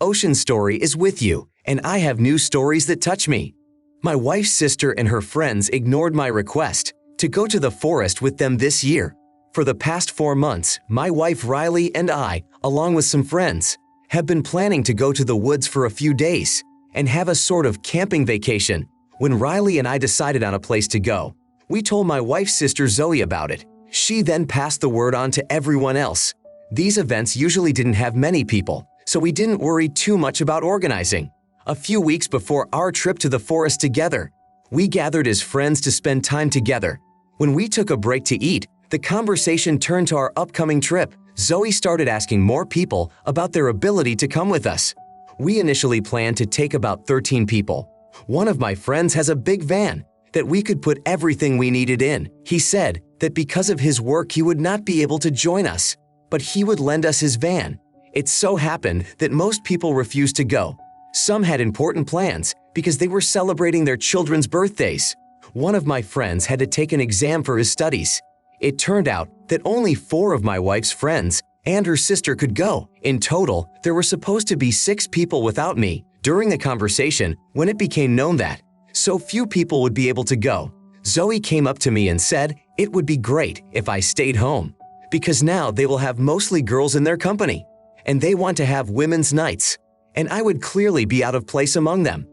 Ocean Story is with you, and I have new stories that touch me. My wife's sister and her friends ignored my request to go to the forest with them this year. For the past 4 months, my wife Riley and I, along with some friends, have been planning to go to the woods for a few days and have a sort of camping vacation. When Riley and I decided on a place to go, we told my wife's sister Zoe about it. She then passed the word on to everyone else. These events usually didn't have many people, so we didn't worry too much about organizing. A few weeks before our trip to the forest together, we gathered as friends to spend time together. When we took a break to eat, the conversation turned to our upcoming trip. Zoe started asking more people about their ability to come with us. We initially planned to take about 13 people. One of my friends has a big van that we could put everything we needed in. He said that because of his work he would not be able to join us, but he would lend us his van. It so happened that most people refused to go. Some had important plans because they were celebrating their children's birthdays. One of my friends had to take an exam for his studies. It turned out that only 4 of my wife's friends and her sister could go. In total, there were supposed to be 6 people without me. During the conversation, when it became known that so few people would be able to go, Zoe came up to me and said it would be great if I stayed home, because now they will have mostly girls in their company, and they want to have women's nights, and I would clearly be out of place among them.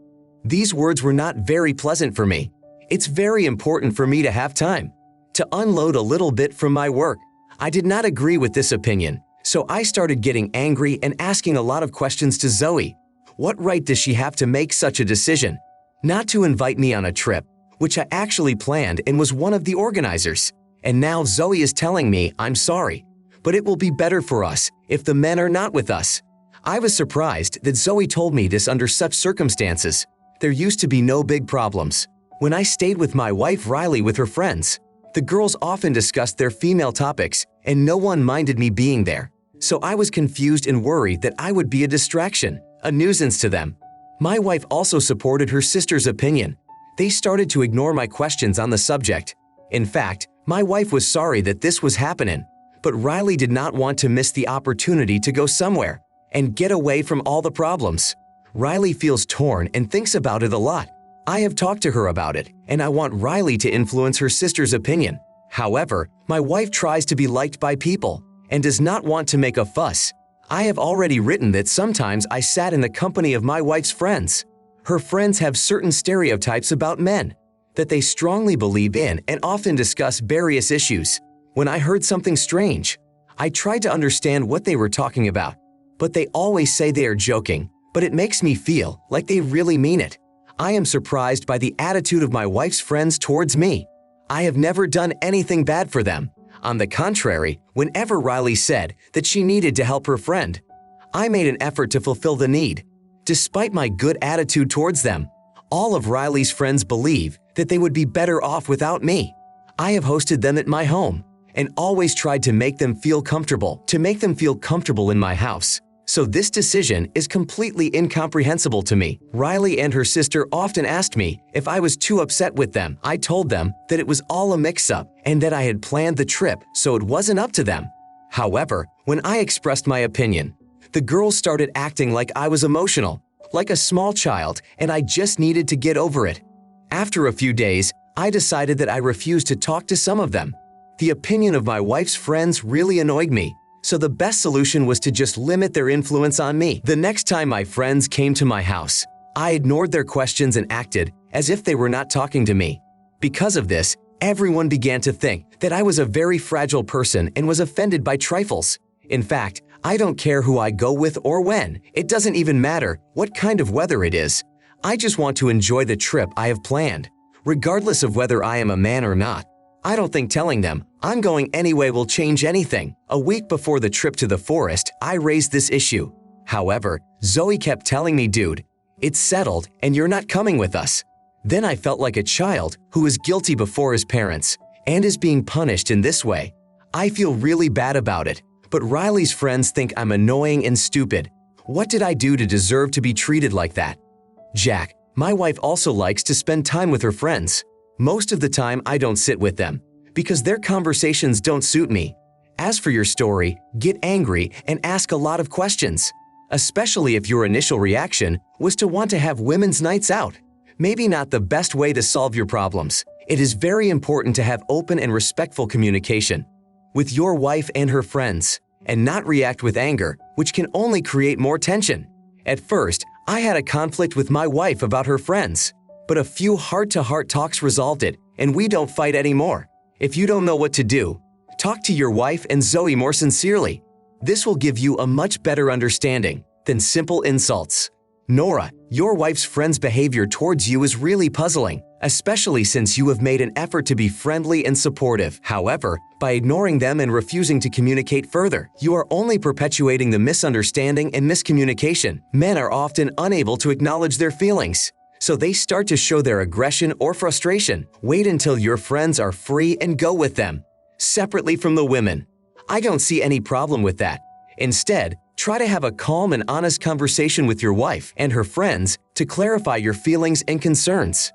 These words were not very pleasant for me. It's very important for me to have time to unload a little bit from my work. I did not agree with this opinion, so I started getting angry and asking a lot of questions to Zoe. What right does she have to make such a decision not to invite me on a trip, which I actually planned and was one of the organizers? And now Zoe is telling me I'm sorry, but it will be better for us if the men are not with us. I was surprised that Zoe told me this under such circumstances. There used to be no big problems. When I stayed with my wife Riley with her friends, the girls often discussed their female topics and no one minded me being there. So I was confused and worried that I would be a distraction, a nuisance to them. My wife also supported her sister's opinion. They started to ignore my questions on the subject. In fact, my wife was sorry that this was happening, but Riley did not want to miss the opportunity to go somewhere and get away from all the problems. Riley feels torn and thinks about it a lot. I have talked to her about it, and I want Riley to influence her sister's opinion. However, my wife tries to be liked by people and does not want to make a fuss. I have already written that sometimes I sat in the company of my wife's friends. Her friends have certain stereotypes about men that they strongly believe in and often discuss various issues. When I heard something strange, I tried to understand what they were talking about, but they always say they are joking, but it makes me feel like they really mean it. I am surprised by the attitude of my wife's friends towards me. I have never done anything bad for them. On the contrary, whenever Riley said that she needed to help her friend, I made an effort to fulfill the need. Despite my good attitude towards them, all of Riley's friends believe that they would be better off without me. I have hosted them at my home and always tried to make them feel comfortable in my house. So this decision is completely incomprehensible to me. Riley and her sister often asked me if I was too upset with them. I told them that it was all a mix-up and that I had planned the trip, so it wasn't up to them. However, when I expressed my opinion, the girls started acting like I was emotional, like a small child, and I just needed to get over it. After a few days, I decided that I refused to talk to some of them. The opinion of my wife's friends really annoyed me. So the best solution was to just limit their influence on me. The next time my friends came to my house, I ignored their questions and acted as if they were not talking to me. Because of this, everyone began to think that I was a very fragile person and was offended by trifles. In fact, I don't care who I go with or when. It doesn't even matter what kind of weather it is. I just want to enjoy the trip I have planned, regardless of whether I am a man or not. I don't think telling them I'm going anyway will change anything. A week before the trip to the forest, I raised this issue. However, Zoe kept telling me, dude, it's settled and you're not coming with us. Then I felt like a child who is guilty before his parents and is being punished in this way. I feel really bad about it, but Riley's friends think I'm annoying and stupid. What did I do to deserve to be treated like that? Jack, my wife also likes to spend time with her friends. Most of the time I don't sit with them because their conversations don't suit me. As for your story, get angry and ask a lot of questions. especially if your initial reaction was to want to have women's nights out. Maybe not the best way to solve your problems. It is very important to have open and respectful communication with your wife and her friends, and not react with anger, which can only create more tension. At first, I had a conflict with my wife about her friends, but a few heart-to-heart talks resolved it, and we don't fight anymore. If you don't know what to do, talk to your wife and Zoe more sincerely. This will give you a much better understanding than simple insults. Nora, your wife's friend's behavior towards you is really puzzling, especially since you have made an effort to be friendly and supportive. However, by ignoring them and refusing to communicate further, you are only perpetuating the misunderstanding and miscommunication. Men are often unable to acknowledge their feelings, so they start to show their aggression or frustration. Wait until your friends are free and go with them, separately from the women. I don't see any problem with that. Instead, try to have a calm and honest conversation with your wife and her friends to clarify your feelings and concerns.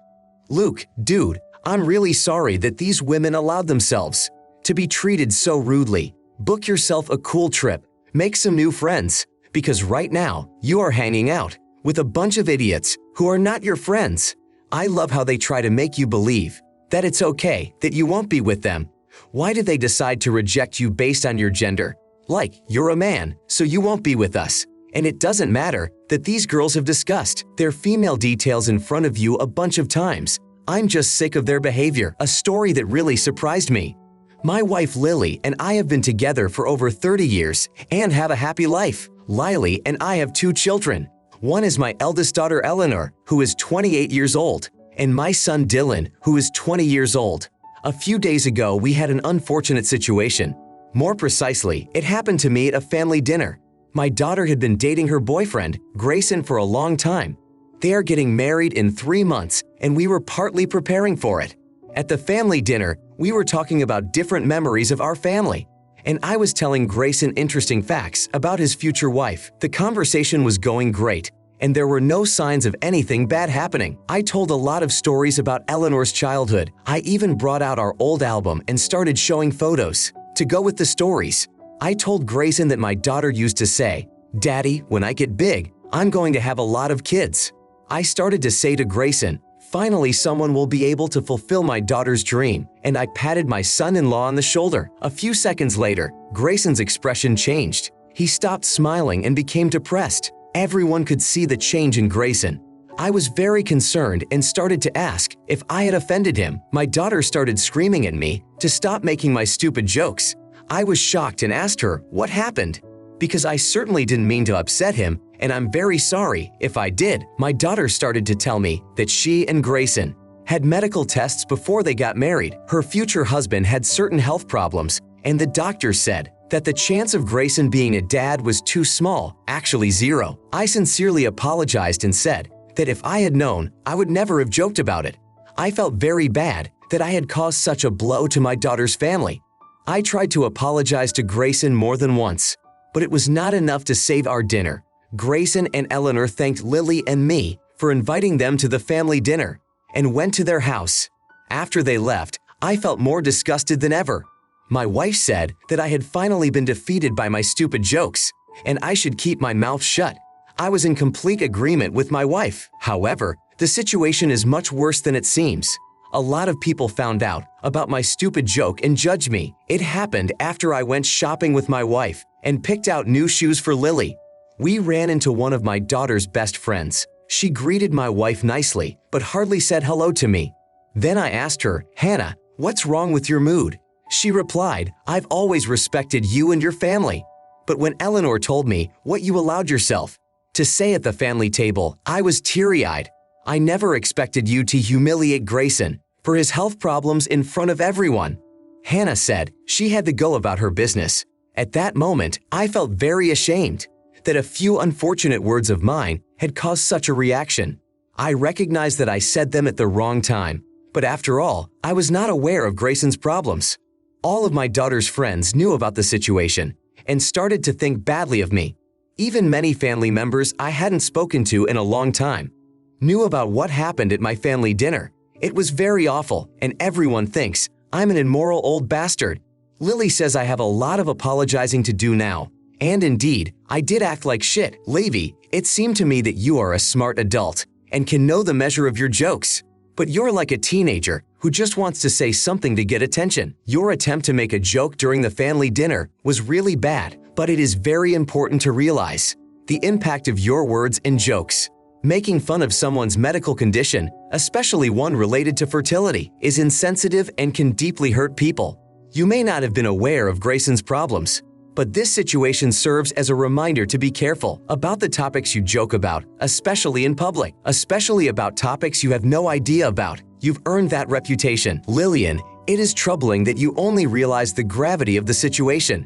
Luke, dude, I'm really sorry that these women allowed themselves to be treated so rudely. Book yourself a cool trip, make some new friends, because right now you are hanging out with a bunch of idiots who are not your friends. I love how they try to make you believe that it's okay that you won't be with them. Why did they decide to reject you based on your gender? Like, you're a man, so you won't be with us. And it doesn't matter that these girls have discussed their female details in front of you a bunch of times. I'm just sick of their behavior. A story that really surprised me. My wife Lily and I have been together for over 30 years and have a happy life. Lily and I have 2 children. One is my eldest daughter Eleanor, who is 28 years old, and my son Dylan, who is 20 years old. A few days ago, we had an unfortunate situation. More precisely, it happened to me at a family dinner. My daughter had been dating her boyfriend, Grayson, for a long time. They are getting married in 3 months, and we were partly preparing for it. At the family dinner, we were talking about different memories of our family, and I was telling Grayson interesting facts about his future wife. The conversation was going great, and there were no signs of anything bad happening. I told a lot of stories about Eleanor's childhood. I even brought out our old album and started showing photos to go with the stories. I told Grayson that my daughter used to say, "Daddy, when I get big, I'm going to have a lot of kids." I started to say to Grayson, "Finally, someone will be able to fulfill my daughter's dream," and I patted my son-in-law on the shoulder. A few seconds later, Grayson's expression changed. He stopped smiling and became depressed. Everyone could see the change in Grayson. I was very concerned and started to ask if I had offended him. My daughter started screaming at me to stop making my stupid jokes. I was shocked and asked her what happened, because I certainly didn't mean to upset him, and I'm very sorry if I did. My daughter started to tell me that she and Grayson had medical tests before they got married. Her future husband had certain health problems, and the doctor said that the chance of Grayson being a dad was too small, actually 0. I sincerely apologized and said that if I had known, I would never have joked about it. I felt very bad that I had caused such a blow to my daughter's family. I tried to apologize to Grayson more than once, but it was not enough to save our dinner. Grayson and Eleanor thanked Lily and me for inviting them to the family dinner and went to their house. After they left, I felt more disgusted than ever. My wife said that I had finally been defeated by my stupid jokes, and I should keep my mouth shut. I was in complete agreement with my wife. However, the situation is much worse than it seems. A lot of people found out about my stupid joke and judged me. It happened after I went shopping with my wife and picked out new shoes for Lily. We ran into one of my daughter's best friends. She greeted my wife nicely, but hardly said hello to me. Then I asked her, "Hannah, what's wrong with your mood?" She replied, "I've always respected you and your family. But when Eleanor told me what you allowed yourself to say at the family table, I was teary-eyed. I never expected you to humiliate Grayson for his health problems in front of everyone." Hannah said she had to go about her business. At that moment, I felt very ashamed that a few unfortunate words of mine had caused such a reaction. I recognized that I said them at the wrong time, but after all, I was not aware of Grayson's problems. All of my daughter's friends knew about the situation and started to think badly of me. Even many family members I hadn't spoken to in a long time knew about what happened at my family dinner. It was very awful, and everyone thinks I'm an immoral old bastard. Lily says I have a lot of apologizing to do now, And indeed, I did act like shit. Levi, it seemed to me that you are a smart adult and can know the measure of your jokes. But you're like a teenager who just wants to say something to get attention. Your attempt to make a joke during the family dinner was really bad, but it is very important to realize the impact of your words and jokes. Making fun of someone's medical condition, especially one related to fertility, is insensitive and can deeply hurt people. You may not have been aware of Grayson's problems, but this situation serves as a reminder to be careful about the topics you joke about, especially in public, especially about topics you have no idea about. You've earned that reputation. Lillian, it is troubling that you only realize the gravity of the situation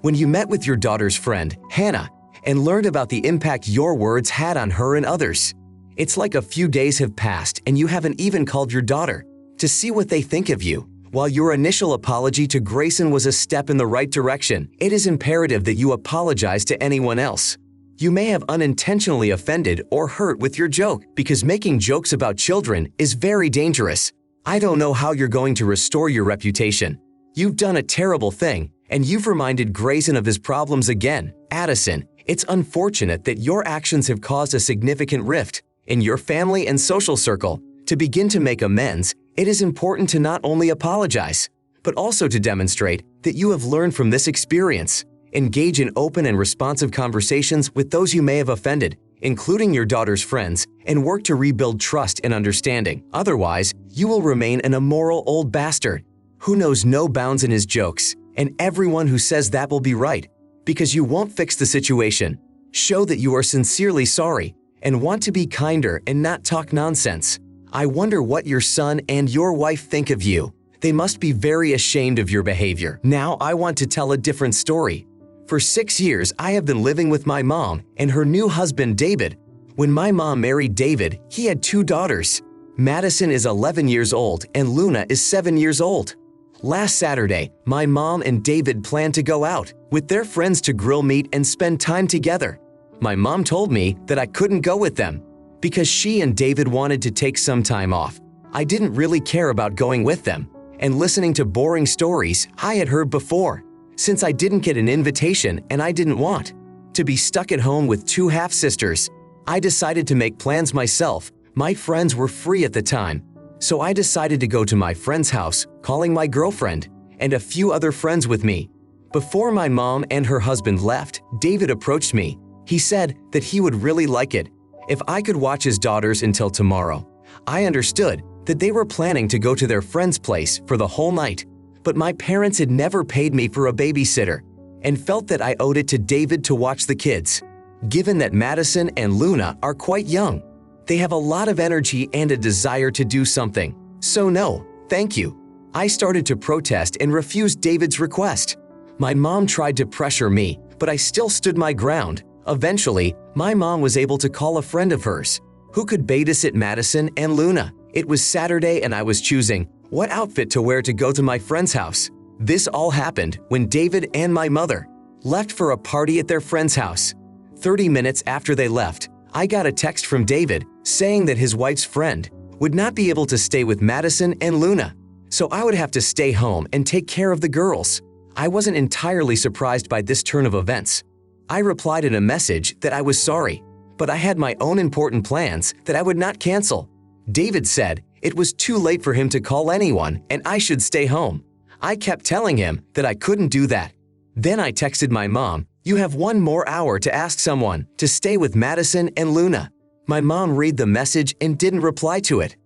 when you met with your daughter's friend, Hannah, and learned about the impact your words had on her and others. It's like a few days have passed and you haven't even called your daughter to see what they think of you. While your initial apology to Grayson was a step in the right direction, it is imperative that you apologize to anyone else. You may have unintentionally offended or hurt with your joke because making jokes about children is very dangerous. I don't know how you're going to restore your reputation. You've done a terrible thing and you've reminded Grayson of his problems again. Addison, it's unfortunate that your actions have caused a significant rift in your family and social circle. To begin to make amends, it is important to not only apologize, but also to demonstrate that you have learned from this experience. Engage in open and responsive conversations with those you may have offended, including your daughter's friends, and work to rebuild trust and understanding. Otherwise, you will remain an immoral old bastard who knows no bounds in his jokes, and everyone who says that will be right, because you won't fix the situation. Show that you are sincerely sorry and want to be kinder and not talk nonsense. I wonder what your son and your wife think of you. They must be very ashamed of your behavior. Now I want to tell a different story. For 6 years, I have been living with my mom and her new husband, David. When my mom married David, he had 2 daughters. Madison is 11 years old and Luna is 7 years old. Last Saturday, my mom and David planned to go out with their friends to grill meat and spend time together. My mom told me that I couldn't go with them because she and David wanted to take some time off. I didn't really care about going with them and listening to boring stories I had heard before, since I didn't get an invitation and I didn't want to be stuck at home with 2 half-sisters. I decided to make plans myself. My friends were free at the time, so I decided to go to my friend's house, calling my girlfriend and a few other friends with me. Before my mom and her husband left, David approached me. He said that he would really like it if I could watch his daughters until tomorrow. I understood that they were planning to go to their friend's place for the whole night, but my parents had never paid me for a babysitter and felt that I owed it to David to watch the kids. Given that Madison and Luna are quite young, they have a lot of energy and a desire to do something. So no, thank you. I started to protest and refused David's request. My mom tried to pressure me, but I still stood my ground. Eventually, my mom was able to call a friend of hers who could babysit Madison and Luna. It was Saturday and I was choosing what outfit to wear to go to my friend's house. This all happened when David and my mother left for a party at their friend's house. 30 minutes after they left, I got a text from David saying that his wife's friend would not be able to stay with Madison and Luna, so I would have to stay home and take care of the girls. I wasn't entirely surprised by this turn of events. I replied in a message that I was sorry, but I had my own important plans that I would not cancel. David said it was too late for him to call anyone and I should stay home. I kept telling him that I couldn't do that. Then I texted my mom, "You have 1 more hour to ask someone to stay with Madison and Luna." My mom read the message and didn't reply to it.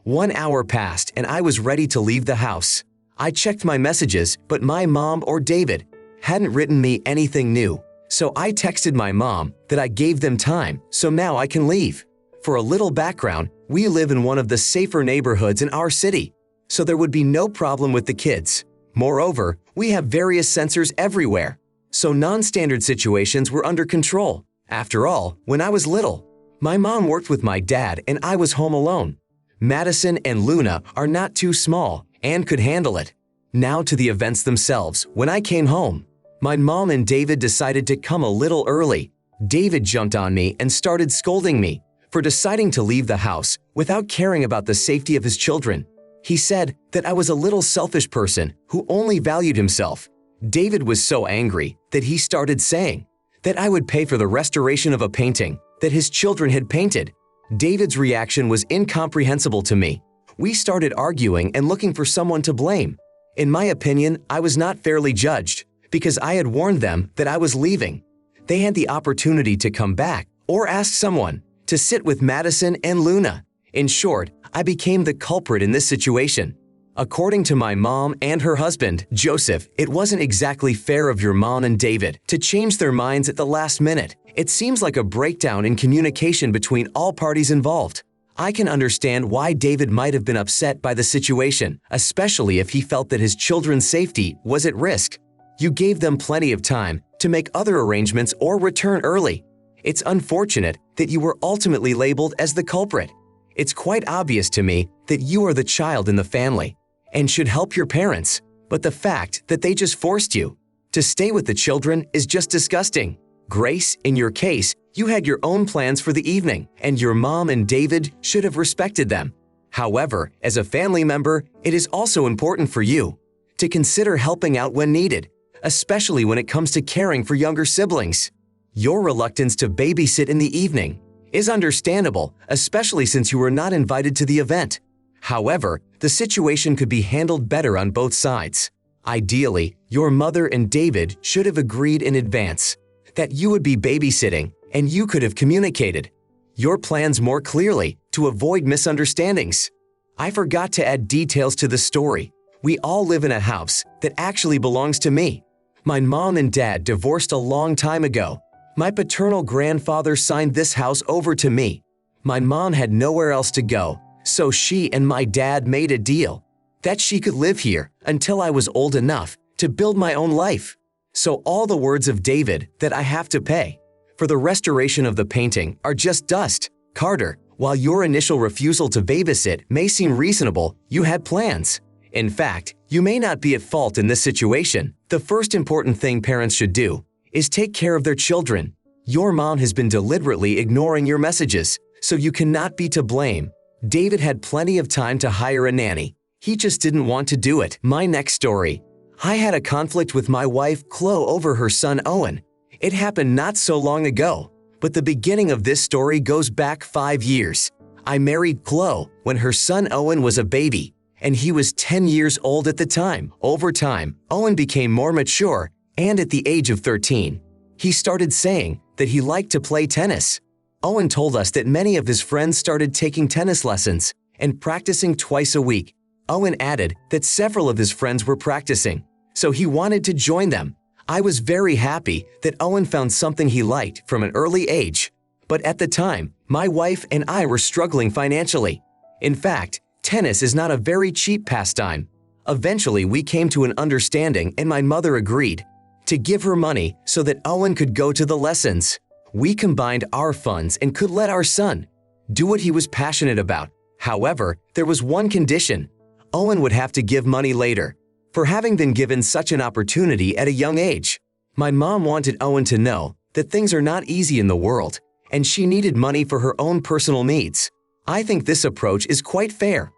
1 hour passed and I was ready to leave the house. I checked my messages, but my mom or David hadn't written me anything new. So I texted my mom that I gave them time, so now I can leave. For a little background, we live in one of the safer neighborhoods in our city, so there would be no problem with the kids. Moreover, we have various sensors everywhere, so non-standard situations were under control. After all, when I was little, my mom worked with my dad and I was home alone. Madison and Luna are not too small and could handle it. Now to the events themselves. When I came home, my mom and David decided to come a little early. David jumped on me and started scolding me for deciding to leave the house without caring about the safety of his children. He said that I was a little selfish person who only valued himself. David was so angry that he started saying that I would pay for the restoration of a painting that his children had painted. David's reaction was incomprehensible to me. We started arguing and looking for someone to blame. In my opinion, I was not fairly judged because I had warned them that I was leaving. They had the opportunity to come back or ask someone to sit with Madison and Luna. In short, I became the culprit in this situation. According to my mom and her husband, Joseph, it wasn't exactly fair of your mom and David to change their minds at the last minute. It seems like a breakdown in communication between all parties involved. I can understand why David might have been upset by the situation, especially if he felt that his children's safety was at risk. You gave them plenty of time to make other arrangements or return early. It's unfortunate that you were ultimately labeled as the culprit. It's quite obvious to me that you are the child in the family and should help your parents, but the fact that they just forced you to stay with the children is just disgusting. Grace, in your case, you had your own plans for the evening, and your mom and David should have respected them. However, as a family member, it is also important for you to consider helping out when needed, especially when it comes to caring for younger siblings. Your reluctance to babysit in the evening is understandable, especially since you were not invited to the event. However, the situation could be handled better on both sides. Ideally, your mother and David should have agreed in advance that you would be babysitting, and you could have communicated your plans more clearly to avoid misunderstandings. I forgot to add details to the story. We all live in a house that actually belongs to me. My mom and dad divorced a long time ago. My paternal grandfather signed this house over to me. My mom had nowhere else to go, so she and my dad made a deal that she could live here until I was old enough to build my own life. So all the words of David that I have to pay for the restoration of the painting are just dust. Carter, while your initial refusal to babysit may seem reasonable, you had plans. In fact, you may not be at fault in this situation. The first important thing parents should do is take care of their children. Your mom has been deliberately ignoring your messages, so you cannot be to blame. David had plenty of time to hire a nanny. He just didn't want to do it. My next story. I had a conflict with my wife, Chloe, over her son, Owen. It happened not so long ago, but the beginning of this story goes back 5 years. I married Chloe when her son, Owen, was a baby, and he was 10 years old at the time. Over time, Owen became more mature, and at the age of 13, he started saying that he liked to play tennis. Owen told us that many of his friends started taking tennis lessons and practicing twice a week. Owen added that several of his friends were practicing, so he wanted to join them. I was very happy that Owen found something he liked from an early age, but at the time, my wife and I were struggling financially. In fact, tennis is not a very cheap pastime. Eventually, we came to an understanding and my mother agreed to give her money so that Owen could go to the lessons. We combined our funds and could let our son do what he was passionate about. However, there was one condition. Owen would have to give money later for having been given such an opportunity at a young age. My mom wanted Owen to know that things are not easy in the world, and she needed money for her own personal needs. I think this approach is quite fair.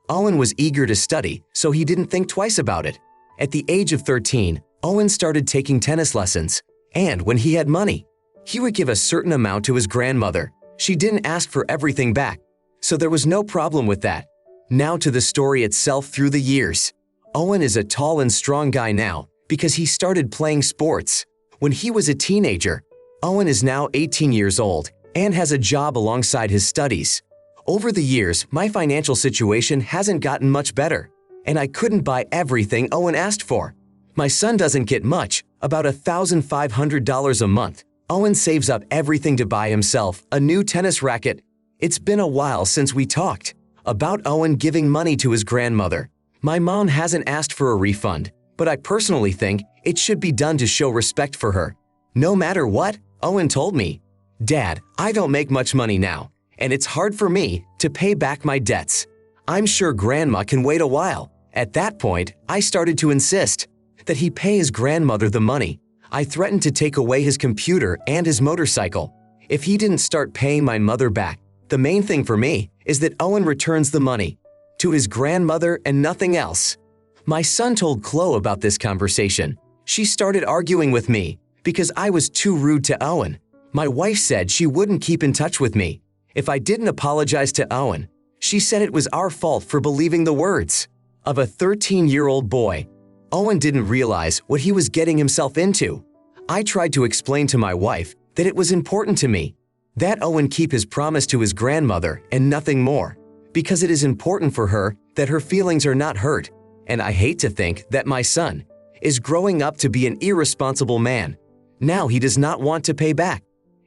Owen was eager to study, so he didn't think twice about it. At the age of 13, Owen started taking tennis lessons, and when he had money, he would give a certain amount to his grandmother. She didn't ask for everything back, so there was no problem with that. Now to the story itself through the years. Owen is a tall and strong guy now because he started playing sports when he was a teenager. Owen is now 18 years old and has a job alongside his studies. Over the years, my financial situation hasn't gotten much better, and I couldn't buy everything Owen asked for. My son doesn't get much, about $1,500 a month. Owen saves up everything to buy himself a new tennis racket. It's been a while since we talked about Owen giving money to his grandmother. My mom hasn't asked for a refund, but I personally think it should be done to show respect for her. No matter what, Owen told me, "Dad, I don't make much money now, and it's hard for me to pay back my debts. I'm sure Grandma can wait a while." At that point, I started to insist that he pay his grandmother the money. I threatened to take away his computer and his motorcycle if he didn't start paying my mother back. The main thing for me is that Owen returns the money to his grandmother and nothing else. My son told Chloe about this conversation. She started arguing with me because I was too rude to Owen. My wife said she wouldn't keep in touch with me if I didn't apologize to Owen. She said it was our fault for believing the words of a 13-year-old boy. Owen didn't realize what he was getting himself into. I tried to explain to my wife that it was important to me that Owen keep his promise to his grandmother and nothing more, because it is important for her that her feelings are not hurt, and I hate to think that my son is growing up to be an irresponsible man. Now he does not want to pay back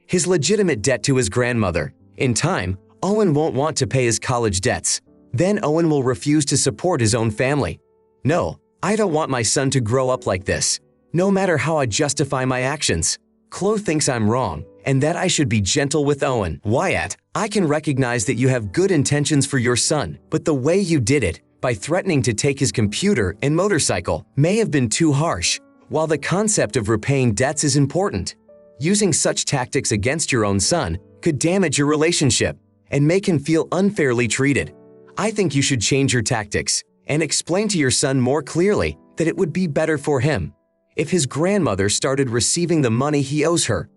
his legitimate debt to his grandmother. In time, Owen won't want to pay his college debts. Then Owen will refuse to support his own family. No, I don't want my son to grow up like this, no matter how I justify my actions. Chloe thinks I'm wrong and that I should be gentle with Owen. Wyatt, I can recognize that you have good intentions for your son, but the way you did it, by threatening to take his computer and motorcycle, may have been too harsh. While the concept of repaying debts is important, using such tactics against your own son could damage your relationship and make him feel unfairly treated. I think you should change your tactics and explain to your son more clearly that it would be better for him if his grandmother started receiving the money he owes her.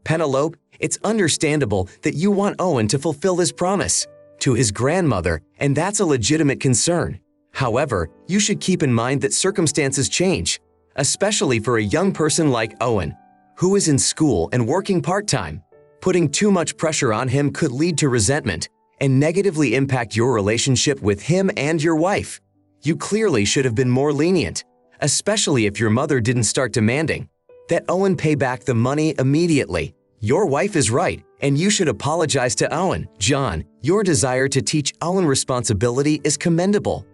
Penelope, it's understandable that you want Owen to fulfill his promise to his grandmother, and that's a legitimate concern. However, you should keep in mind that circumstances change, especially for a young person like Owen, who is in school and working part-time. Putting too much pressure on him could lead to resentment and negatively impact your relationship with him and your wife. You clearly should have been more lenient, especially if your mother didn't start demanding that Owen pay back the money immediately. Your wife is right, and you should apologize to Owen. John, your desire to teach Owen responsibility is commendable,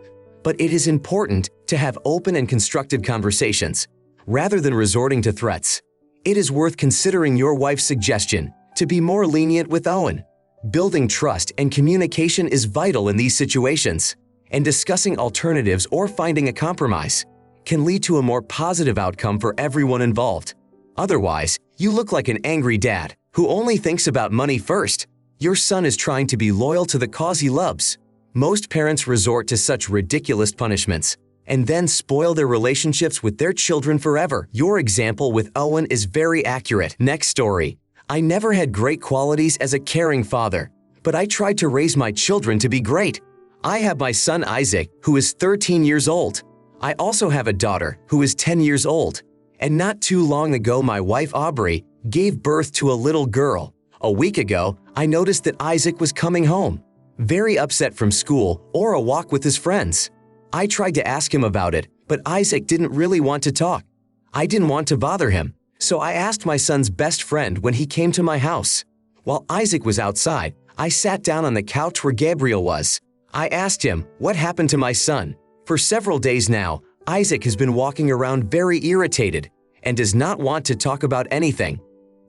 but it is important to have open and constructive conversations, rather than resorting to threats. It is worth considering your wife's suggestion to be more lenient with Owen. Building trust and communication is vital in these situations, and discussing alternatives or finding a compromise can lead to a more positive outcome for everyone involved. Otherwise, you look like an angry dad who only thinks about money first. Your son is trying to be loyal to the cause he loves. Most parents resort to such ridiculous punishments and then spoil their relationships with their children forever. Your example with Owen is very accurate. Next story. I never had great qualities as a caring father, but I tried to raise my children to be great. I have my son Isaac, who is 13 years old. I also have a daughter who is 10 years old. And not too long ago, my wife Aubrey gave birth to a little girl. A week ago, I noticed that Isaac was coming home, very upset from school or a walk with his friends. I tried to ask him about it, but Isaac didn't really want to talk. I didn't want to bother him, so I asked my son's best friend when he came to my house. While Isaac was outside, I sat down on the couch where Gabriel was. I asked him what happened to my son. For several days now, Isaac has been walking around very irritated and does not want to talk about anything.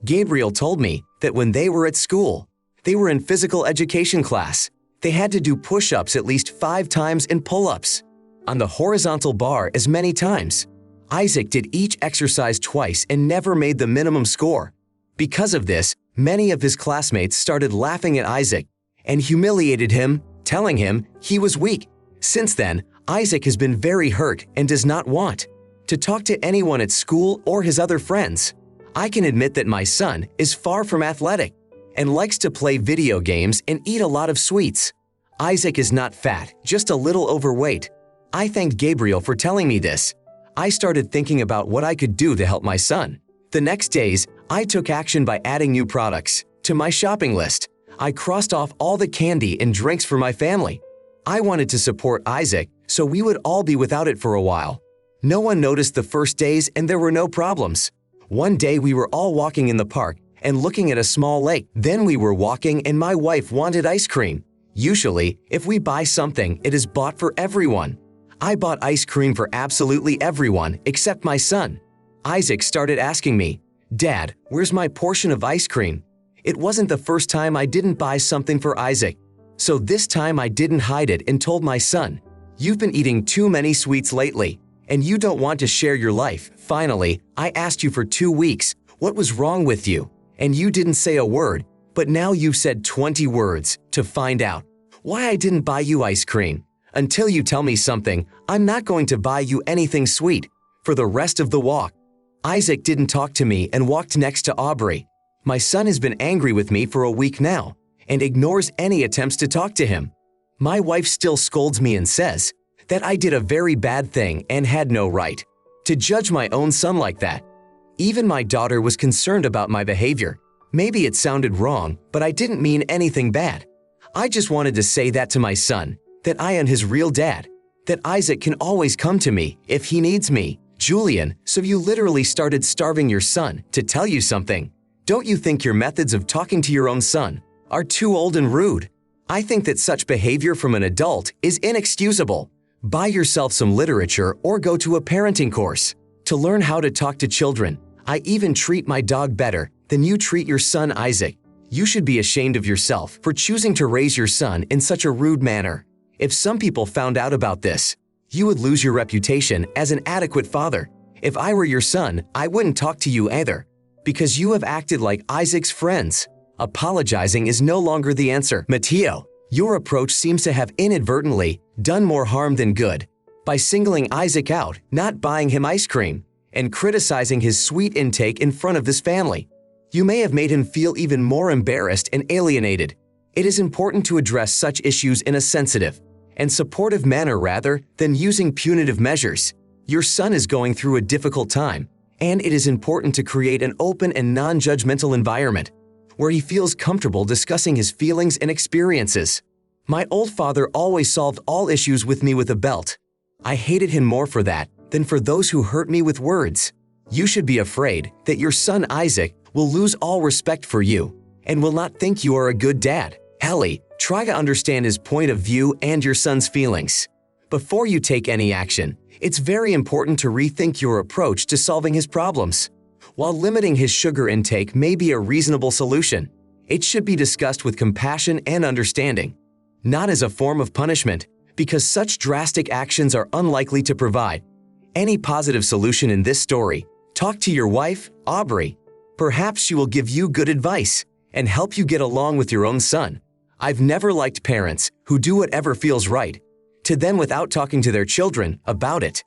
Gabriel told me that when they were at school, they were in physical education class. They had to do push-ups at least 5 times and pull-ups on the horizontal bar as many times. Isaac did each exercise twice and never made the minimum score. Because of this, many of his classmates started laughing at Isaac and humiliated him, telling him he was weak. Since then, Isaac has been very hurt and does not want to talk to anyone at school or his other friends. I can admit that my son is far from athletic and likes to play video games and eat a lot of sweets. Isaac is not fat, just a little overweight. I thanked Gabriel for telling me this. I started thinking about what I could do to help my son. The next days, I took action by adding new products to my shopping list. I crossed off all the candy and drinks for my family. I wanted to support Isaac, so we would all be without it for a while. No one noticed the first days and there were no problems. One day we were all walking in the park and looking at a small lake. Then we were walking and my wife wanted ice cream. Usually, if we buy something, it is bought for everyone. I bought ice cream for absolutely everyone except my son. Isaac started asking me, "Dad, where's my portion of ice cream?" It wasn't the first time I didn't buy something for Isaac. So this time I didn't hide it and told my son, "You've been eating too many sweets lately, and you don't want to share your life. Finally, I asked you for 2 weeks, what was wrong with you? And you didn't say a word, but now you've said 20 words to find out why I didn't buy you ice cream. Until you tell me something, I'm not going to buy you anything sweet for the rest of the walk." Isaac didn't talk to me and walked next to Aubrey. My son has been angry with me for a week now and ignores any attempts to talk to him. My wife still scolds me and says that I did a very bad thing and had no right to judge my own son like that. Even my daughter was concerned about my behavior. Maybe it sounded wrong, but I didn't mean anything bad. I just wanted to say that to my son, that I am his real dad, that Isaac can always come to me if he needs me. Julian, so you literally started starving your son to tell you something. Don't you think your methods of talking to your own son are too old and rude? I think that such behavior from an adult is inexcusable. Buy yourself some literature or go to a parenting course to learn how to talk to children. I even treat my dog better than you treat your son Isaac. You should be ashamed of yourself for choosing to raise your son in such a rude manner. If some people found out about this, you would lose your reputation as an adequate father. If I were your son, I wouldn't talk to you either, because you have acted like Isaac's friends. Apologizing is no longer the answer. Mateo, your approach seems to have inadvertently done more harm than good by singling Isaac out, not buying him ice cream, and criticizing his sweet intake in front of this family. You may have made him feel even more embarrassed and alienated. It is important to address such issues in a sensitive and supportive manner rather than using punitive measures. Your son is going through a difficult time, and it is important to create an open and non-judgmental environment where he feels comfortable discussing his feelings and experiences. My old father always solved all issues with me with a belt. I hated him more for that than for those who hurt me with words. You should be afraid that your son Isaac will lose all respect for you and will not think you are a good dad. Ellie, try to understand his point of view and your son's feelings. Before you take any action, it's very important to rethink your approach to solving his problems. While limiting his sugar intake may be a reasonable solution, it should be discussed with compassion and understanding, not as a form of punishment, because such drastic actions are unlikely to provide any positive solution in this story. Talk to your wife, Aubrey. Perhaps she will give you good advice and help you get along with your own son. I've never liked parents who do whatever feels right to them without talking to their children about it.